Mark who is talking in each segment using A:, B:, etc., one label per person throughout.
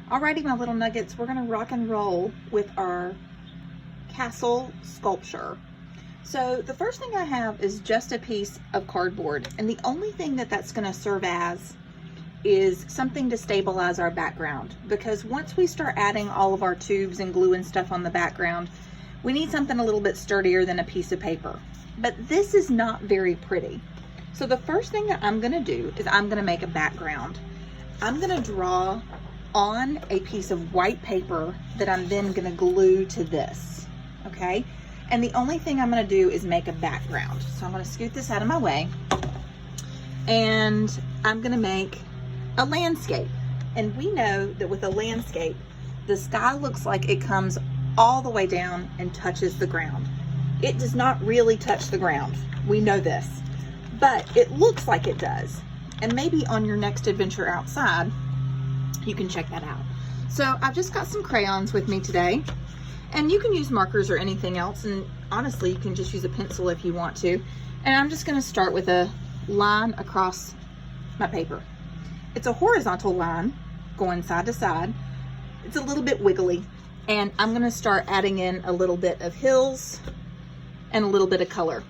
A: Alrighty, my little nuggets, we're gonna rock and roll with our castle sculpture. So the first thing I have is just a piece of cardboard, and the only thing that that's gonna serve as is something to stabilize our background, because once we start adding all of our tubes and glue and stuff on the background, we need something a little bit sturdier than a piece of paper. But this is not very pretty. So the first thing that I'm gonna do is I'm gonna make a background. I'm gonna draw on a piece of white paper that I'm then gonna glue to this, okay? And the only thing I'm gonna do is make a background. So I'm gonna scoot this out of my way, and I'm gonna make a landscape. And we know that with a landscape, the sky looks like it comes all the way down and touches the ground. It does not really touch the ground. We know this, but it looks like it does. And maybe on your next adventure outside, you can check that out. So I've just got some crayons with me today, and you can use markers or anything else. And honestly, you can just use a pencil if you want to. And I'm just gonna start with a line across my paper. It's a horizontal line going side to side. It's a little bit wiggly, and I'm gonna start adding in a little bit of hills and a little bit of color.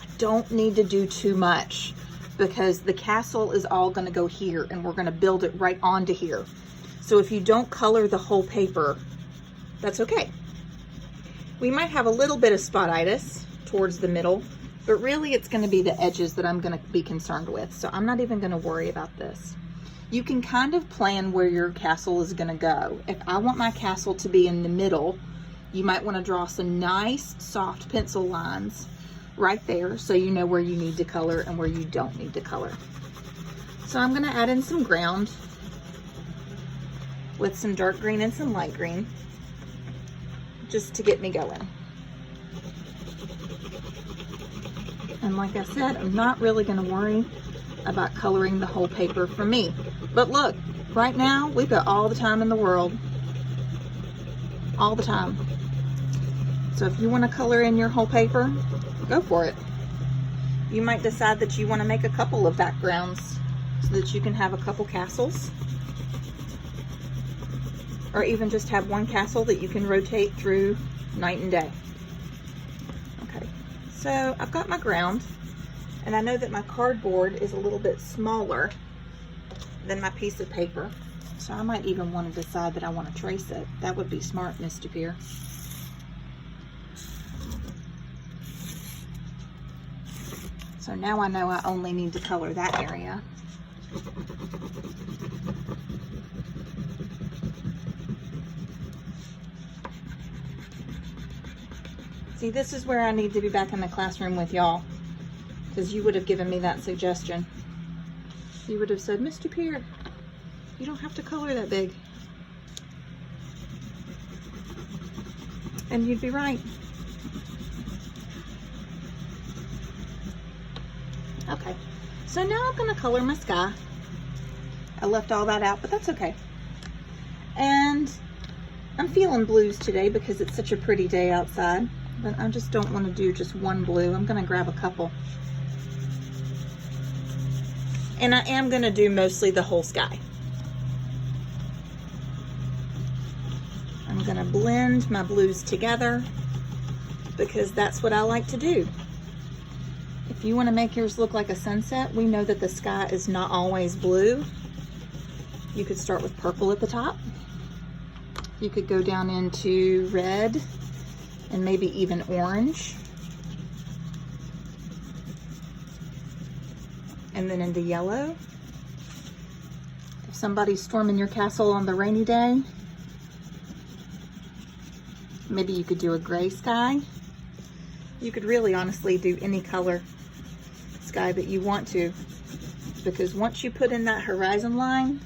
A: I don't need to do too much, because the castle is all gonna go here, and we're gonna build it right onto here. So if you don't color the whole paper, that's okay. We might have a little bit of spot-itis towards the middle, but really it's gonna be the edges that I'm gonna be concerned with. So I'm not even gonna worry about this. You can kind of plan where your castle is gonna go. If I want my castle to be in the middle, you might wanna draw some nice soft pencil lines right there, so you know where you need to color and where you don't need to color. So I'm gonna add in some ground with some dark green and some light green, just to get me going. And like I said, I'm not really gonna worry about coloring the whole paper for me. But look, right now, we've got all the time in the world. All the time. So if you wanna color in your whole paper, go for it. You might decide that you want to make a couple of backgrounds so that you can have a couple castles, or even just have one castle that you can rotate through night and day. Okay, so I've got my ground, and I know that my cardboard is a little bit smaller than my piece of paper, so I might even want to decide that I want to trace it. That would be smart, Mr. Pier. So now I know I only need to color that area. See, this is where I need to be back in the classroom with y'all, because you would have given me that suggestion. You would have said, Mr. Pier, you don't have to color that big. And you'd be right. Okay, so now I'm gonna color my sky. I left all that out, but that's okay. And I'm feeling blues today because it's such a pretty day outside, but I just don't want to do just one blue. I'm gonna grab a couple. And I am gonna do mostly the whole sky. I'm gonna blend my blues together because that's what I like to do. If you want to make yours look like a sunset, we know that the sky is not always blue. You could start with purple at the top. You could go down into red and maybe even orange. And then into yellow. If somebody's storming your castle on the rainy day, maybe you could do a gray sky. You could really honestly do any color sky that you want to, because once you put in that horizon line,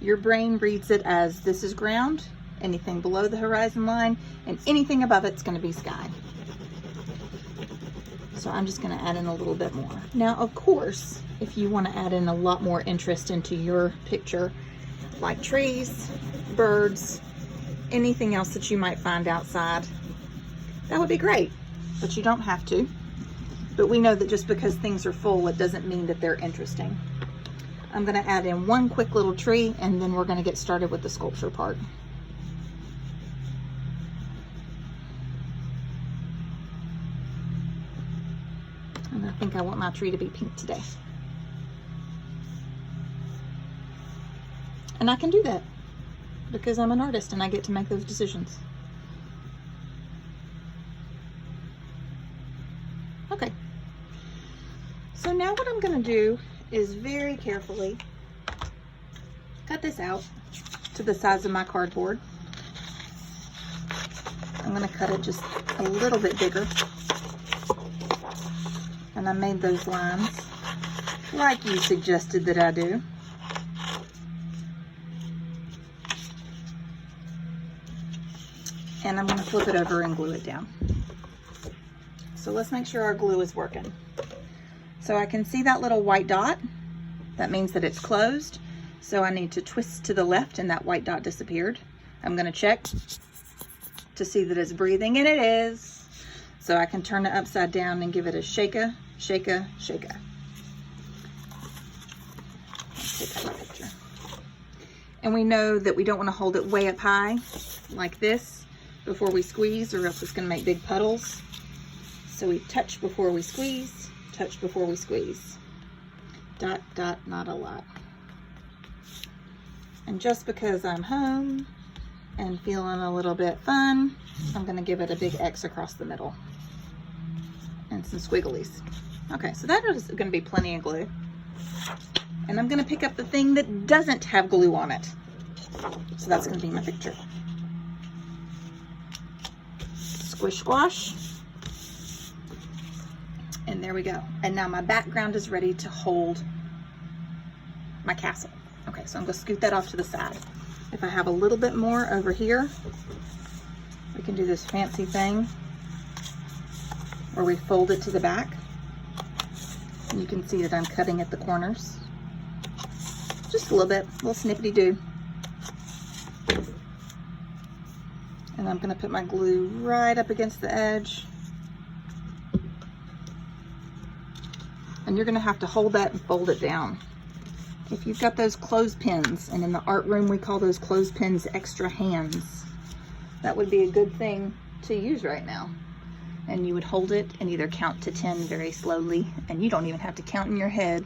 A: your brain reads it as this is ground, anything below the horizon line, and anything above it's going to be sky. So I'm just going to add in a little bit more. Now, of course, if you want to add in a lot more interest into your picture, like trees, birds, anything else that you might find outside, that would be great, but you don't have to. But we know that just because things are full, it doesn't mean that they're interesting. I'm gonna add in one quick little tree, and then we're gonna get started with the sculpture part. And I think I want my tree to be pink today. And I can do that because I'm an artist and I get to make those decisions. Okay. So now what I'm going to do is very carefully cut this out to the size of my cardboard. I'm going to cut it just a little bit bigger. And I made those lines like you suggested that I do. And I'm going to flip it over and glue it down. So let's make sure our glue is working. So I can see that little white dot. That means that it's closed. So I need to twist to the left and that white dot disappeared. I'm going to check to see that it's breathing, and it is. So I can turn it upside down and give it a shake-a, shake-a, shake-a. Let's take out my picture. And we know that we don't want to hold it way up high like this before we squeeze, or else it's going to make big puddles. So we touch before we squeeze, touch before we squeeze. Dot, dot, not a lot. And just because I'm home and feeling a little bit fun, I'm going to give it a big X across the middle and some squigglies. Okay, so that is going to be plenty of glue. And I'm going to pick up the thing that doesn't have glue on it. So that's going to be my picture. Squish squash. And there we go. And now my background is ready to hold my castle. Okay, so I'm going to scoot that off to the side. If I have a little bit more over here, we can do this fancy thing where we fold it to the back. And you can see that I'm cutting at the corners. Just a little bit, a little snippety-doo. And I'm going to put my glue right up against the edge. And you're going to have to hold that and fold it down. If you've got those clothespins, and in the art room we call those clothespins extra hands, that would be a good thing to use right now. And you would hold it and either count to 10 very slowly, and you don't even have to count in your head.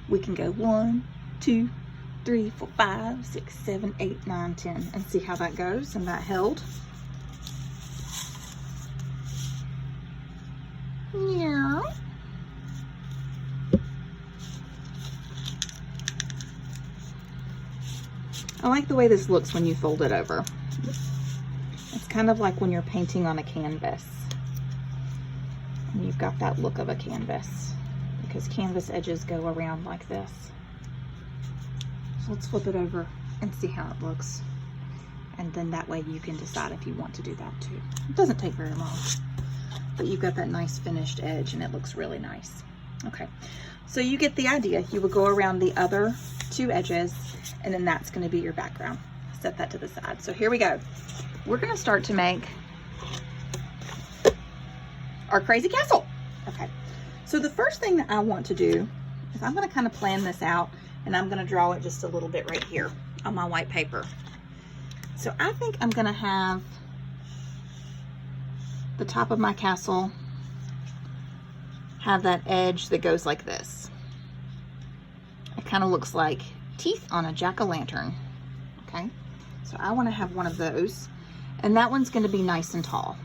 A: We can go 1, 2, 3, 4, 5, 6, 7, 8, 9, 10, and see how that goes. And that held. Yeah. I like the way this looks when you fold it over. It's kind of like when you're painting on a canvas. And you've got that look of a canvas, because canvas edges go around like this. So let's flip it over and see how it looks. And then that way you can decide if you want to do that too. It doesn't take very long, but you've got that nice finished edge and it looks really nice. Okay, so you get the idea. You would go around the other two edges, and then that's going to be your background. Set that to the side. So here we go. We're going to start to make our crazy castle. Okay, so the first thing that I want to do is I'm going to kind of plan this out, and I'm going to draw it just a little bit right here on my white paper. So I think I'm going to have the top of my castle have that edge that goes like this. It kind of looks like teeth on a jack-o'-lantern. Okay, so I want to have one of those, and that one's going to be nice and tall.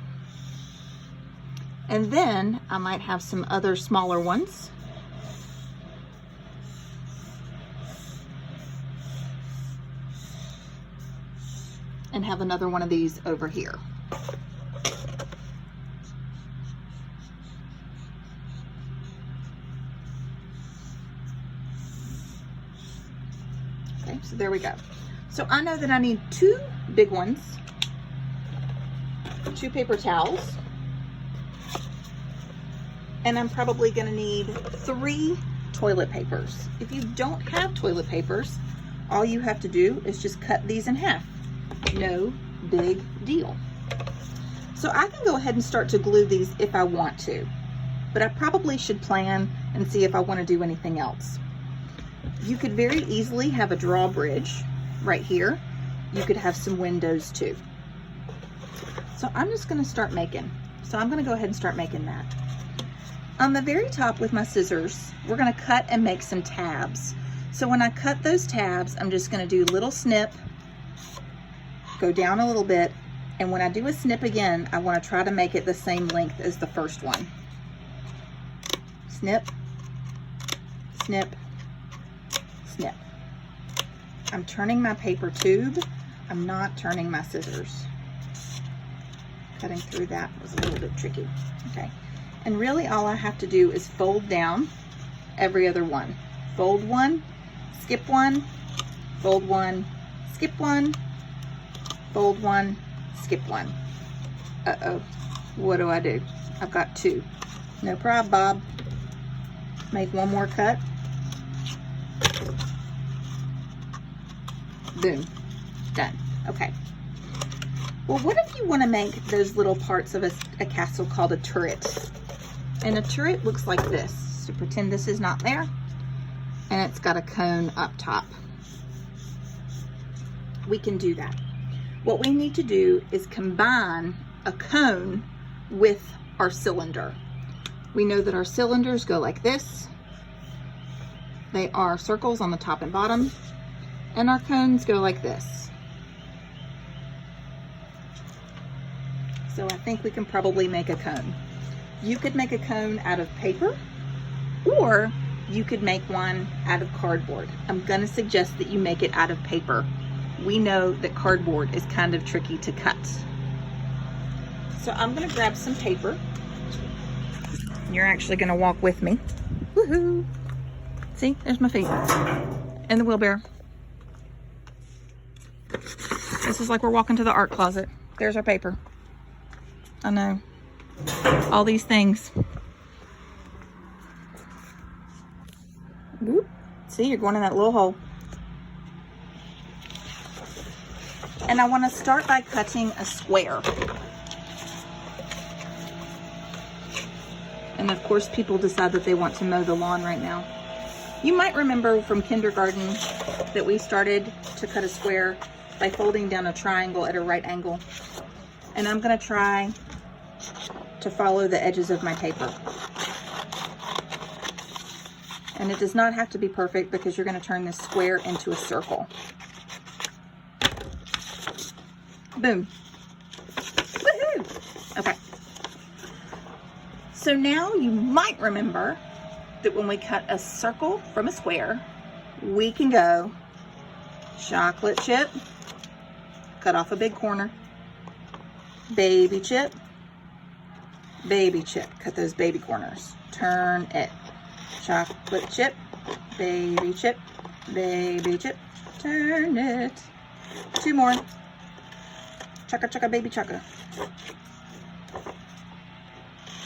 A: And then I might have some other smaller ones. And have another one of these over here. Okay, so there we go. So I know that I need 2 big ones, 2 paper towels, and I'm probably going to need 3 toilet papers. If you don't have toilet papers, all you have to do is just cut these in half. No big deal. So I can go ahead and start to glue these if I want to, but I probably should plan and see if I want to do anything else. You could very easily have a drawbridge right here. You could have some windows too. So I'm just gonna start making. So I'm gonna go ahead and start making that. On the very top with my scissors, we're gonna cut and make some tabs. So when I cut those tabs, I'm just gonna do a little snip, go down a little bit, and when I do a snip again, I wanna try to make it the same length as the first one. Snip, snip, snip. I'm turning my paper tube. I'm not turning my scissors. Cutting through that was a little bit tricky. Okay. And really all I have to do is fold down every other one. Fold one, skip one, fold one, skip one, fold one, skip one. Uh-oh, what do I do? I've got two. No problem, Bob. Make one more cut. Boom, done. Okay. Well, what if you want to make those little parts of a castle called a turret? And a turret looks like this. So pretend this is not there. And it's got a cone up top. We can do that. What we need to do is combine a cone with our cylinder. We know that our cylinders go like this. They are circles on the top and bottom. And our cones go like this. So I think we can probably make a cone. You could make a cone out of paper, or you could make one out of cardboard. I'm gonna suggest that you make it out of paper. We know that cardboard is kind of tricky to cut. So I'm gonna grab some paper. You're actually gonna walk with me. Woohoo! See, there's my feet. And the wheelbarrow. This is like we're walking to the art closet. There's our paper. I know. All these things. Whoop. See, you're going in that little hole. And I want to start by cutting a square. And of course, people decide that they want to mow the lawn right now. You might remember from kindergarten that we started to cut a square by folding down a triangle at a right angle. And I'm going to try to follow the edges of my paper. And it does not have to be perfect because you're going to turn this square into a circle. Boom. Woohoo! Okay. So now you might remember that when we cut a circle from a square, we can go chocolate chip, cut off a big corner, baby chip, cut those baby corners, turn it, chocolate chip, baby chip, turn it, two more, chaka chaka baby chaka,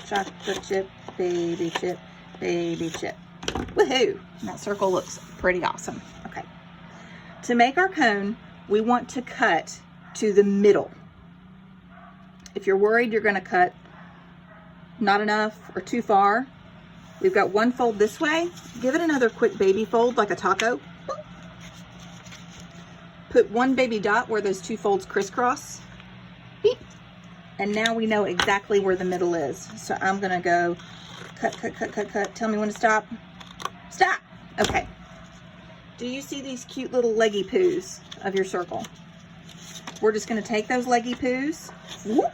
A: chocolate chip, baby chip, woohoo! And that circle looks pretty awesome. Okay, to make our cone, we want to cut to the middle. If you're worried you're going to cut not enough or too far, we've got one fold this way. Give it another quick baby fold like a taco. Put one baby dot where those two folds crisscross. Beep. And now we know exactly where the middle is. So I'm going to go cut, cut, cut, cut, cut. Tell me when to stop. Stop. Okay. Do you see these cute little leggy poos of your circle? We're just going to take those leggy poos, whoop,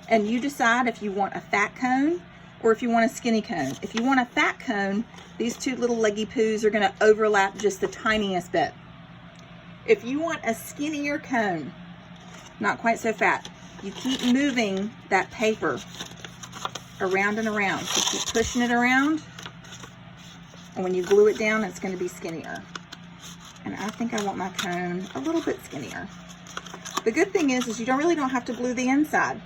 A: and you decide if you want a fat cone or if you want a skinny cone. If you want a fat cone, these two little leggy poos are going to overlap just the tiniest bit. If you want a skinnier cone, not quite so fat, you keep moving that paper around and around. So keep pushing it around, and when you glue it down, it's going to be skinnier. And I think I want my cone a little bit skinnier. The good thing is you really don't have to glue the inside.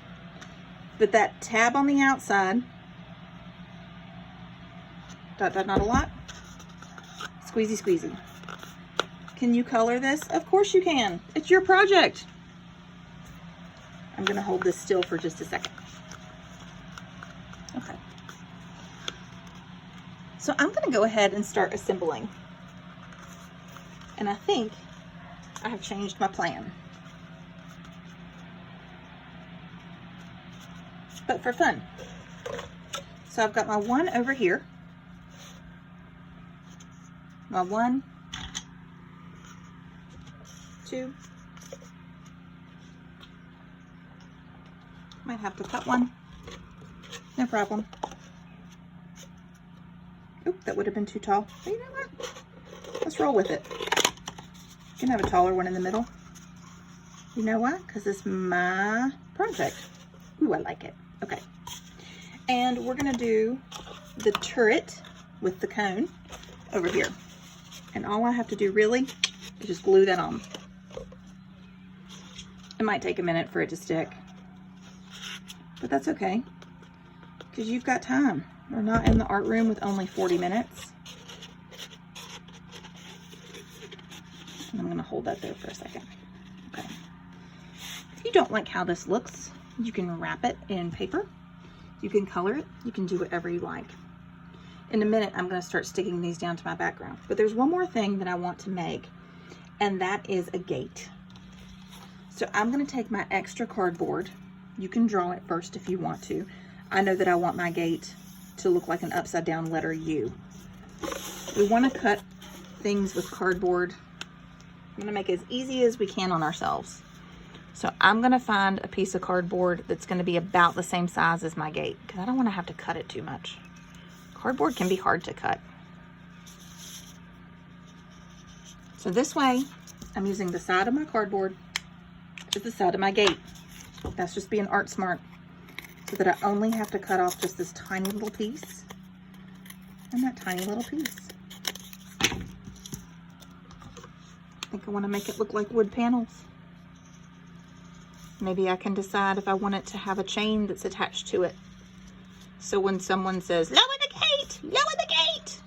A: But that tab on the outside, dot, dot, not a lot, squeezy, squeezy. Can you color this? Of course you can. It's your project. I'm going to hold this still for just a second. Okay. So I'm going to go ahead and start assembling. And I think I have changed my plan. But for fun. So I've got my one over here. My 1, 2. Might have to cut one. No problem. Oop, that would have been too tall. But you know what? Let's roll with it. You can have a taller one in the middle. You know why? Because it's my project. Ooh, I like it. Okay. And we're going to do the turret with the cone over here. And all I have to do really is just glue that on. It might take a minute for it to stick. But that's okay. Because you've got time. We're not in the art room with only 40 minutes. And I'm going to hold that there for a second. Okay. If you don't like how this looks, you can wrap it in paper. You can color it. You can do whatever you like. In a minute, I'm going to start sticking these down to my background. But there's one more thing that I want to make, and that is a gate. So I'm going to take my extra cardboard. You can draw it first if you want to. I know that I want my gate to look like an upside down letter U. We want to cut things with cardboard. I'm going to make it as easy as we can on ourselves. So I'm going to find a piece of cardboard that's going to be about the same size as my gate, because I don't want to have to cut it too much. Cardboard can be hard to cut. So this way, I'm using the side of my cardboard as the side of my gate. That's just being art smart, so that I only have to cut off just this tiny little piece and that tiny little piece. I think I want to make it look like wood panels. Maybe I can decide if I want it to have a chain that's attached to it. So when someone says, lower the gate, lower the gate.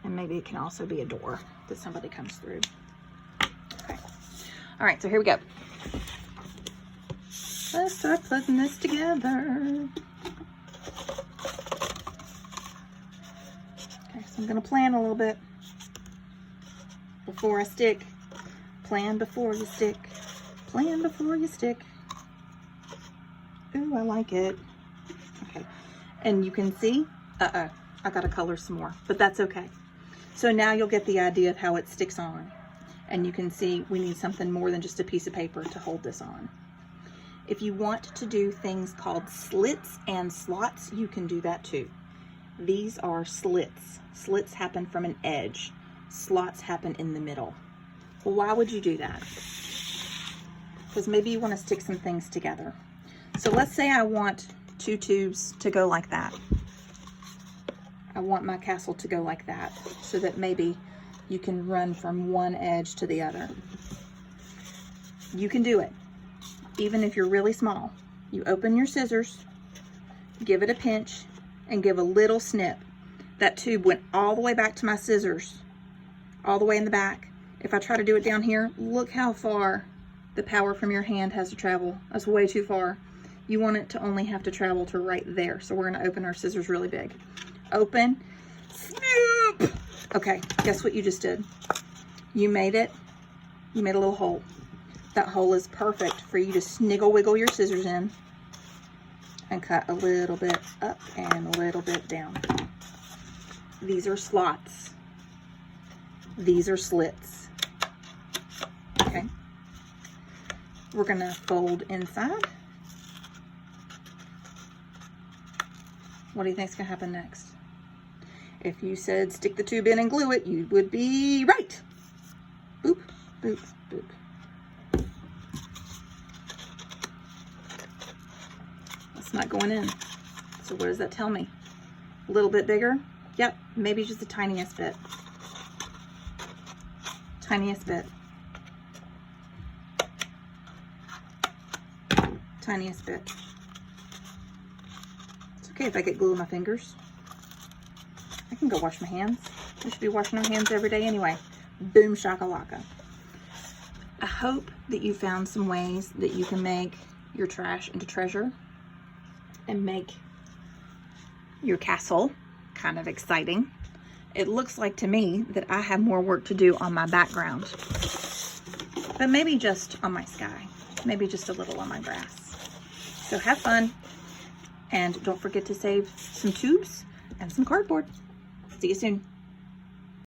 A: And maybe it can also be a door that somebody comes through. Okay. All right, so here we go. Let's start putting this together. Okay, so I'm gonna plan a little bit before I stick. Plan before you stick. Plan before you stick. Ooh, I like it. Okay, and you can see, I gotta color some more, but that's okay. So now you'll get the idea of how it sticks on. And you can see we need something more than just a piece of paper to hold this on. If you want to do things called slits and slots, you can do that too. These are slits. Slits happen from an edge. Slots happen in the middle. Well, why would you do that? Because maybe you want to stick some things together. So let's say I want 2 tubes to go like that. I want my castle to go like that, so that maybe you can run from one edge to the other. You can do it, even if you're really small. You open your scissors, give it a pinch, and give a little snip. That tube went all the way back to my scissors, all the way in the back. If I try to do it down here, look how far the power from your hand has to travel. That's way too far. You want it to only have to travel to right there. So we're gonna open our scissors really big. Open, snoop. Okay, guess what you just did? You made a little hole. That hole is perfect for you to sniggle wiggle your scissors in and cut a little bit up and a little bit down. These are slots. These are slits. Okay. We're gonna fold inside. What do you think's gonna happen next? If you said stick the tube in and glue it, you would be right. Boop, boop, boop. That's not going in. So what does that tell me? A little bit bigger? Yep, maybe just the tiniest bit. Tiniest bit. Tiniest bit. It's okay if I get glue on my fingers. I can go wash my hands. We should be washing our hands every day anyway. Boom shakalaka. I hope that you found some ways that you can make your trash into treasure and make your castle kind of exciting. it looks like to me that I have more work to do on my background. But maybe just on my sky. Maybe just a little on my grass. So have fun. And don't forget to save some tubes and some cardboard. See you soon.